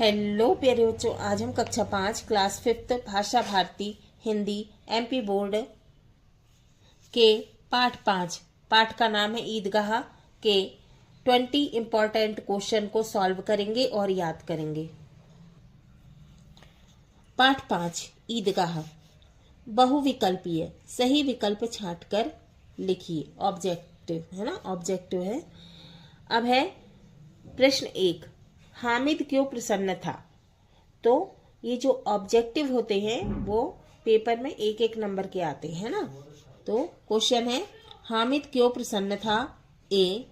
Hello प्यारे बच्चों, आज हम कक्षा 5 क्लास 5 भाषा भारती हिंदी एमपी बोर्ड के पाठ का नाम है ईदगाह के 20 इम्पोर्टेंट क्वेश्चन को सॉल्व करेंगे और याद करेंगे। पाठ 5 ईदगाह बहुविकल्पीय सही विकल्प छांटकर लिखिए। ऑब्जेक्टिव है ना, ऑब्जेक्टिव है। अब है प्रश्न 1, हामिद क्यों प्रसन्न था। तो ये जो ऑब्जेक्टिव होते हैं वो पेपर में एक एक नंबर के आते हैं ना। तो क्वेश्चन है, हामिद क्यों प्रसन्न था। ए,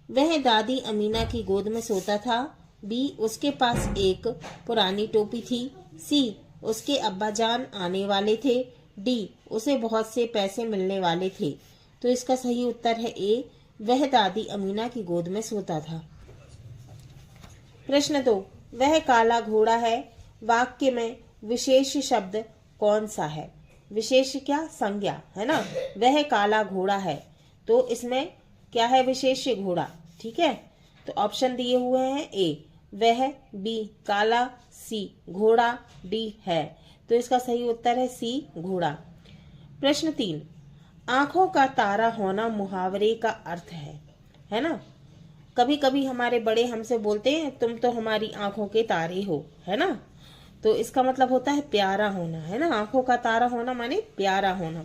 वह दादी अमीना की गोद में सोता था। बी, उसके पास एक पुरानी टोपी थी। सी, उसके अब्बाजान आने वाले थे। डी, उसे बहुत से पैसे मिलने वाले थे। तो इसका सही उत्तर है ए, वह दादी अमीना की गोद में सोता था। प्रश्न 2, वह काला घोड़ा है। वाक्य में विशेष शब्द कौन सा है। विशेष क्या, संज्ञा है ना। वह काला घोड़ा है, तो इसमें क्या है, विशेष घोड़ा। ठीक है, तो ऑप्शन दिए हुए हैं ए वह, बी काला, सी घोड़ा, डी है। तो इसका सही उत्तर है सी घोड़ा। प्रश्न 3, आंखों का तारा होना मुहावरे का अर्थ है ना। कभी कभी हमारे बड़े हमसे बोलते हैं तुम तो हमारी आंखों के तारे हो, है ना। तो इसका मतलब होता है प्यारा होना, है ना। आंखों का तारा होना माने प्यारा होना।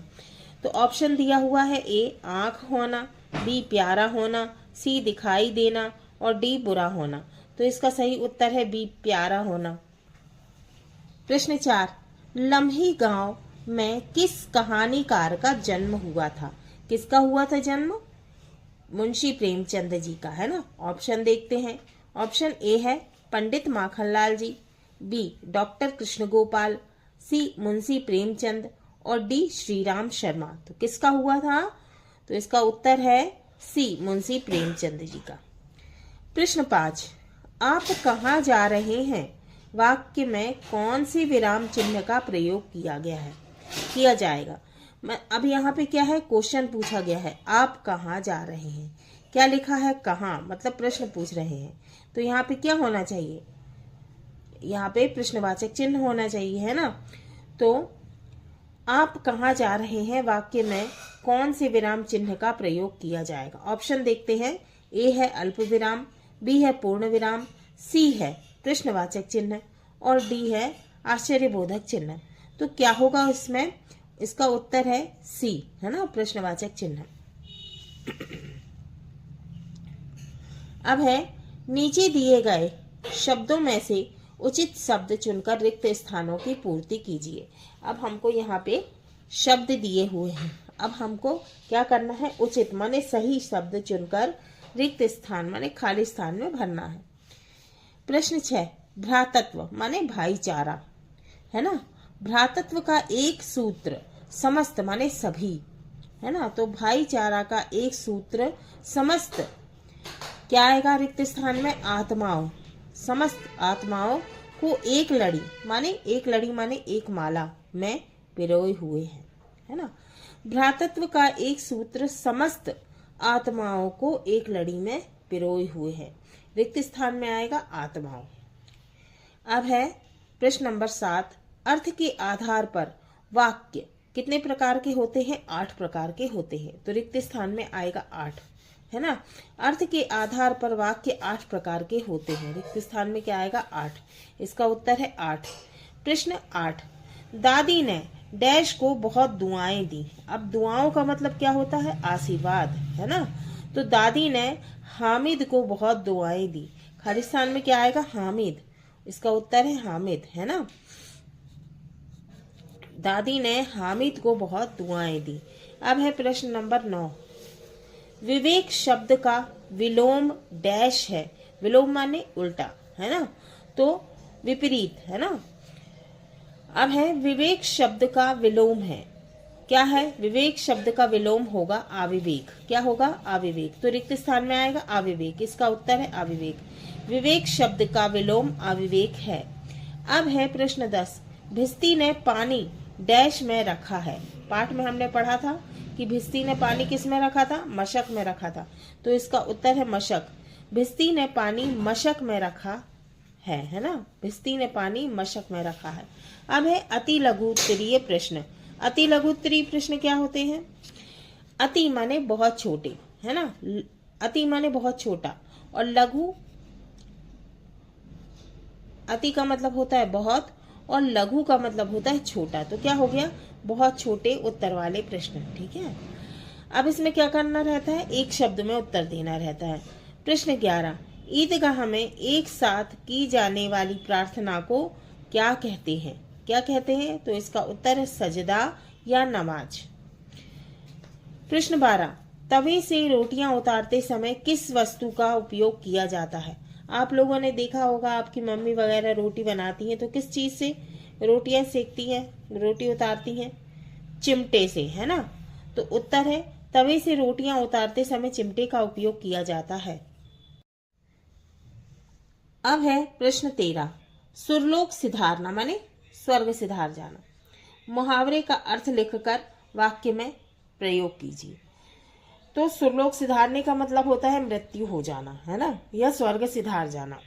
तो ऑप्शन दिया हुआ है ए आंख होना, बी प्यारा होना, सी दिखाई देना और डी बुरा होना। तो इसका सही उत्तर है बी प्यारा होना। प्रश्न 4, लम्ही गांव में किस कहानीकार का जन्म हुआ था। किसका हुआ था जन्म, मुंशी प्रेमचंद जी का, है ना। ऑप्शन देखते हैं। ऑप्शन ए है पंडित माखनलाल जी, बी डॉक्टर कृष्ण गोपाल, सी मुंशी प्रेमचंद और डी श्रीराम शर्मा। तो किसका हुआ था, तो इसका उत्तर है सी मुंशी प्रेमचंद जी का। प्रश्न 5, आप कहाँ जा रहे हैं। वाक्य में कौन सी विराम चिन्ह का प्रयोग किया जाएगा। अब यहाँ पे क्या है, क्वेश्चन पूछा गया है, आप कहाँ जा रहे हैं। क्या लिखा है, कहाँ, मतलब प्रश्न पूछ रहे हैं। तो यहाँ पे क्या होना चाहिए, यहाँ पे प्रश्नवाचक चिन्ह होना चाहिए, है ना। तो आप कहाँ जा रहे हैं वाक्य में कौन से विराम चिन्ह का प्रयोग किया जाएगा। ऑप्शन देखते हैं। ए है अल्प विराम, बी है पूर्ण विराम, सी है प्रश्नवाचक चिन्ह और डी है आश्चर्यबोधक चिन्ह। तो क्या होगा इसमें, इसका उत्तर है सी, है ना, प्रश्नवाचक चिन्ह। अब है, नीचे दिए गए शब्दों में से उचित शब्द चुनकर रिक्त स्थानों की पूर्ति कीजिए। अब हमको यहाँ पे शब्द दिए हुए हैं, अब हमको क्या करना है, उचित माने सही शब्द चुनकर रिक्त स्थान माने खाली स्थान में भरना है। प्रश्न 6, भ्रातृत्व माने भाईचारा, है ना। भ्रातृत्व का एक सूत्र समस्त माने सभी, है ना। तो भाईचारा का एक सूत्र समस्त क्या आएगा रिक्त स्थान में, आत्माओं, समस्त आत्माओं को एक लड़ी माने एक माला में पिरोए हुए हैं, है ना। भ्रातृत्व का एक सूत्र समस्त आत्माओं को एक लड़ी में पिरोए हुए हैं, रिक्त स्थान में आएगा आत्माओं। अब है प्रश्न नंबर 7, अर्थ के आधार पर वाक्य कितने प्रकार के होते हैं, 8 प्रकार के होते हैं। तो रिक्त स्थान में आएगा 8, है ना। अर्थ के आधार पर वाक्य 8 प्रकार के होते हैं, रिक्त स्थान में क्या आएगा 8। इसका उत्तर है 8। प्रश्न 8, दादी ने डैश को बहुत दुआएं दी। अब दुआओं का मतलब क्या होता है, आशीर्वाद, है ना। तो दादी ने हामिद को बहुत दुआएं दी, खाली स्थान में क्या आएगा हामिद। इसका उत्तर है हामिद, है ना। दादी ने हामिद को बहुत दुआएं दी। अब है प्रश्न नंबर 9, विवेक शब्द का विलोम डैश है। विलोम माने उल्टा, है ना, तो विपरीत, है ना। अब है विवेक शब्द का विलोम है, क्या है, विवेक शब्द का विलोम होगा अविवेक। क्या होगा, अविवेक। तो रिक्त स्थान में आएगा अविवेक, इसका उत्तर है अविवेक। विवेक शब्द का विलोम अविवेक है। अब है प्रश्न 10, भिस्ती ने पानी डैश में रखा है। पाठ में हमने पढ़ा था कि भिस्ती ने पानी किस में रखा था, मशक में रखा था। तो इसका उत्तर है मशक। भिस्ती ने पानी मशक में रखा है ना। भिस्ती ने पानी मशक में रखा है। अब है अति लघु उत्तरीय प्रश्न। अति लघु उत्तरीय प्रश्न क्या होते हैं? अति माने बहुत छोटे, है ना। अति माने बहुत छोटा, और लघु, अति का मतलब होता है बहुत और लघु का मतलब होता है छोटा। तो क्या हो गया? बहुत छोटे उत्तर वाले प्रश्न। ठीक है। अब इसमें क्या करना रहता है? एक शब्द में उत्तर देना रहता है। प्रश्न 11, ईदगाह में एक साथ की जाने वाली प्रार्थना को क्या कहते हैं? क्या कहते हैं? तो इसका उत्तर है सजदा या नमाज। प्रश्न 12, तवे से रोटियां उतारते समय किस वस्तु का उपयोग किया जाता है? आप लोगों ने देखा होगा, आपकी मम्मी वगैरह रोटी बनाती हैं तो किस चीज से रोटियां सेकती हैं, रोटी उतारती हैं? चिमटे से, है ना। तो उत्तर है तवे से रोटियां उतारते समय चिमटे का उपयोग किया जाता है। अब है प्रश्न 13, सुरलोक सिधारना माने स्वर्ग सिधार जाना। मुहावरे का अर्थ लिखकर वाक्य में प्रयोग कीजिए। तो सुरलोक सिधारने का मतलब होता है मृत्यु हो जाना, है ना, या स्वर्ग सिधार जाना।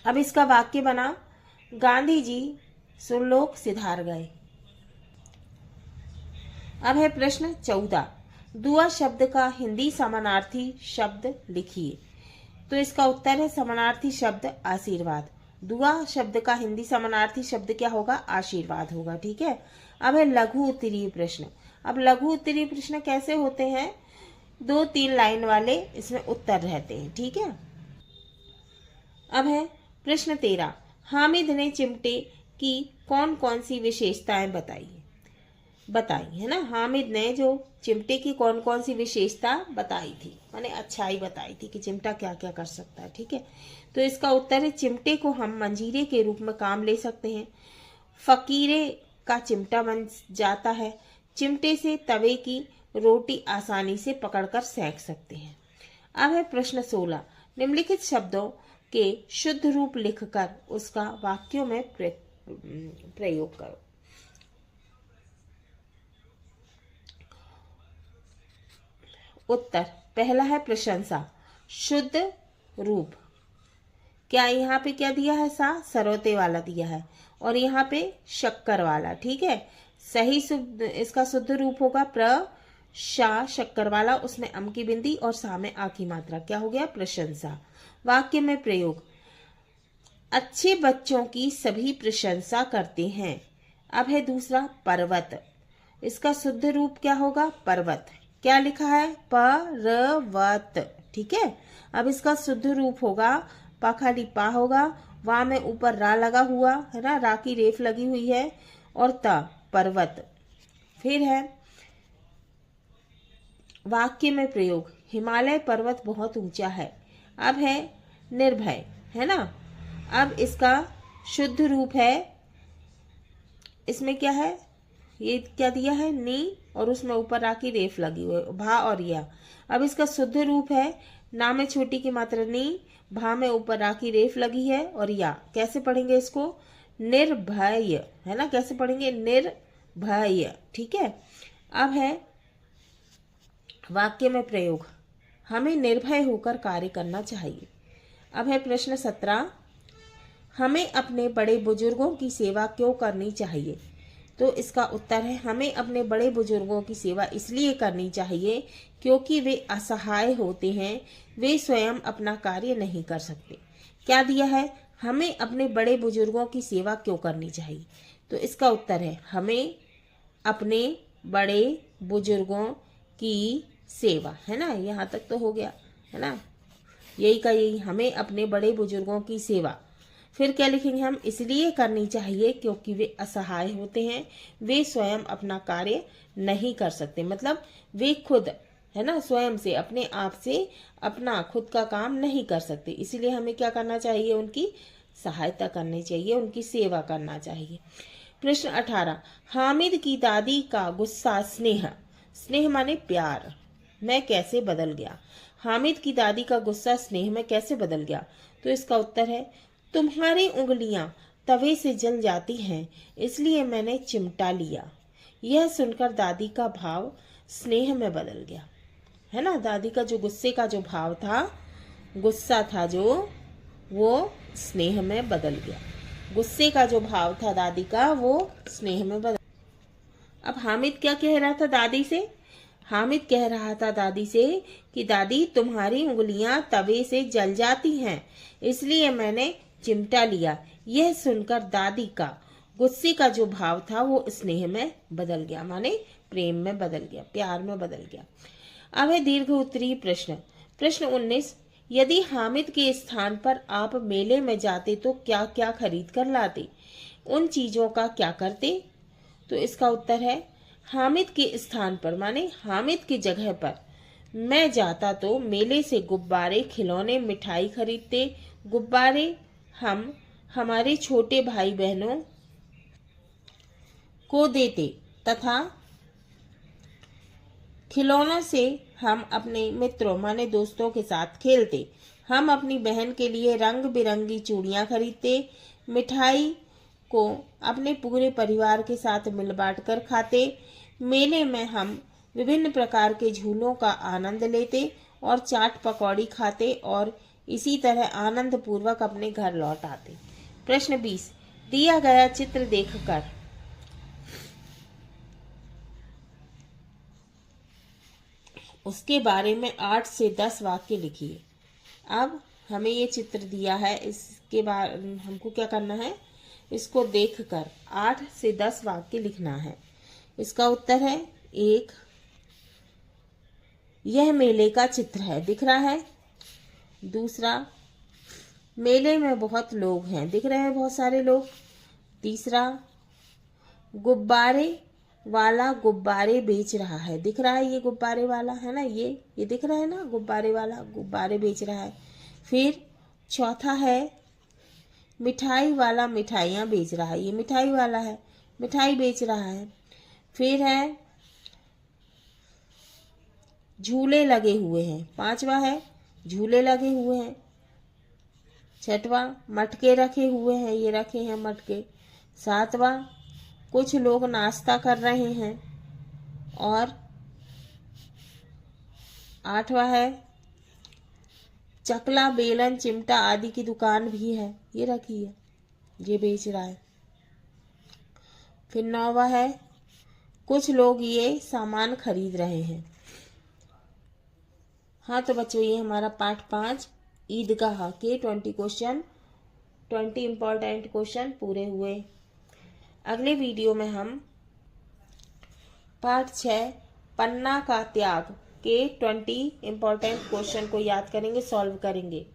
अब इसका वाक्य बना, गांधी जी सुरलोक सिधार गए। अब है प्रश्न 14, दुआ शब्द का हिंदी समानार्थी शब्द लिखिए। तो इसका उत्तर है समानार्थी शब्द आशीर्वाद। दुआ शब्द का हिंदी समानार्थी शब्द क्या होगा? आशीर्वाद होगा। ठीक है। अब है लघु उत्तरीय प्रश्न। अब लघु उत्तरीय प्रश्न कैसे होते हैं? 2-3 लाइन वाले इसमें उत्तर रहते हैं। ठीक है। अब है प्रश्न 13, हामिद ने चिमटे की कौन कौन सी विशेषताएं बताई है ना। हामिद ने जो चिमटे की कौन कौन सी विशेषता बताई थी, माने अच्छाई बताई थी कि चिमटा क्या क्या कर सकता है। ठीक है। तो इसका उत्तर है चिमटे को हम मंजीरे के रूप में काम ले सकते हैं। फकीरे का चिमटा बन जाता है। चिमटे से तवे की रोटी आसानी से पकड़कर सेक सकते हैं। अब है प्रश्न 16, निम्नलिखित शब्दों के शुद्ध रूप लिखकर उसका वाक्यों में प्रयोग करो। उत्तर पहला है प्रशंसा। शुद्ध रूप, क्या यहाँ पे क्या दिया है? सा सरोते वाला दिया है, और यहाँ पे शक्कर वाला। ठीक है। सही शुद्ध, इसका शुद्ध रूप होगा शा शक्कर वाला, उसमें अम की बिंदी और सा में आ की मात्रा। क्या हो गया? प्रशंसा। वाक्य में प्रयोग, अच्छे बच्चों की सभी प्रशंसा करते हैं। अब है दूसरा पर्वत। इसका शुद्ध रूप क्या होगा? पर्वत। क्या लिखा है? पर्वत। ठीक है। अब इसका शुद्ध रूप होगा, पा खाली पा होगा, वहां में ऊपर रा लगा हुआ है ना, रा की रेफ लगी हुई है, और ता पर्वत। फिर है वाक्य में प्रयोग, हिमालय पर्वत बहुत ऊंचा है। अब है निर्भय, है ना। अब इसका शुद्ध रूप है, इसमें क्या है? ये क्या दिया है? नी, और उसमें ऊपर रा की रेफ लगी हुई है, भा और या। अब इसका शुद्ध रूप है, ना में छोटी की मात्रा नी, भा में ऊपर रा की रेफ लगी है, और या। कैसे पढ़ेंगे इसको? निर्भय, है ना। कैसे पढ़ेंगे? निर्भय। ठीक है। अब है वाक्य में प्रयोग, हमें निर्भय होकर कार्य करना चाहिए। अब है प्रश्न 17, हमें अपने बड़े बुजुर्गों की सेवा क्यों करनी चाहिए? तो इसका उत्तर है, हमें अपने बड़े बुजुर्गों की सेवा इसलिए करनी चाहिए क्योंकि वे असहाय होते हैं, वे स्वयं अपना कार्य नहीं कर सकते। क्या दिया है? हमें अपने बड़े बुजुर्गों की सेवा क्यों करनी चाहिए? तो इसका उत्तर है, हमें अपने बड़े बुजुर्गों की सेवा, है ना। यहाँ तक तो हो गया, है ना। यही का यही, हमें अपने बड़े बुजुर्गों की सेवा। फिर क्या लिखेंगे हम? इसलिए करनी चाहिए क्योंकि वे असहाय होते हैं, वे स्वयं अपना कार्य नहीं कर सकते। मतलब वे खुद, है ना, स्वयं से, अपने आप से अपना खुद का काम नहीं कर सकते। इसीलिए हमें क्या करना चाहिए? उनकी सहायता करनी चाहिए, उनकी सेवा करना चाहिए। प्रश्न 18, हामिद की दादी का गुस्सा स्नेह, स्नेह माने प्यार, में कैसे बदल गया? हामिद की दादी का गुस्सा स्नेह में कैसे बदल गया? तो इसका उत्तर है, तुम्हारी उंगलियां तवे से जल जाती हैं, इसलिए मैंने चिमटा लिया। यह सुनकर दादी का भाव स्नेह में बदल गया, है ना। दादी का जो गुस्से का जो भाव था, गुस्सा था जो, वो स्नेह में बदल गया। गुस्से का जो भाव था दादी का वो स्नेह में बदल। अब हामिद क्या कह रहा था दादी से? हामिद कह रहा था दादी से कि दादी तुम्हारी उंगलियां तवे से जल जाती हैं, इसलिए मैंने चिमटा लिया। यह सुनकर दादी का गुस्से का जो भाव था वो स्नेह में बदल गया, माने प्रेम में बदल गया, प्यार में बदल गया। अब है दीर्घ उत्तरीय प्रश्न। प्रश्न 19, यदि हामिद के स्थान पर आप मेले में जाते तो क्या क्या खरीद कर लाते? उन चीजों का क्या करते? तो इसका उत्तर है हामिद के स्थान पर माने हामिद की जगह पर मैं जाता तो मेले से गुब्बारे, खिलौने, मिठाई खरीदते। गुब्बारे हम हमारे छोटे भाई बहनों को देते तथा खिलौनों से हम अपने मित्रों माने दोस्तों के साथ खेलते। हम अपनी बहन के लिए रंग बिरंगी चूड़ियां खरीदते। मिठाई को अपने पूरे परिवार के साथ मिल बांट कर खाते। मेले में हम विभिन्न प्रकार के झूलों का आनंद लेते और चाट पकौड़ी खाते और इसी तरह आनंद पूर्वक अपने घर लौट आते। प्रश्न 20, दिया गया चित्र देखकर उसके बारे में 8 से 10 वाक्य लिखिए। अब हमें ये चित्र दिया है, इसके बारे हमको क्या करना है? इसको देखकर 8 से 10 वाक्य लिखना है। इसका उत्तर है 1, यह मेले का चित्र है, दिख रहा है। दूसरा, मेले में बहुत लोग हैं, दिख रहे हैं बहुत सारे लोग। तीसरा, गुब्बारे वाला गुब्बारे बेच रहा है, दिख रहा है ये गुब्बारे वाला है ना, ये दिख रहा है ना, गुब्बारे वाला गुब्बारे बेच रहा है। फिर चौथा है मिठाई वाला मिठाइयाँ बेच रहा है, ये मिठाई वाला है, मिठाई बेच रहा है। फिर है झूले लगे हुए हैं, पांचवा है झूले लगे हुए हैं। छठवां मटके रखे हुए हैं, ये रखे हैं मटके। सातवां कुछ लोग नाश्ता कर रहे हैं। और आठवां है चकला, बेलन, चिमटा आदि की दुकान भी है, ये रखी है, ये बेच रहा है। फिर 9वां है कुछ लोग ये सामान खरीद रहे हैं। हाँ तो बच्चों, ये हमारा पार्ट 5 ईदगाह के 20 क्वेश्चन, 20 इम्पोर्टेंट क्वेश्चन पूरे हुए। अगले वीडियो में हम पार्ट 6 पन्ना का त्याग के 20 इम्पोर्टेंट क्वेश्चन को याद करेंगे, सॉल्व करेंगे।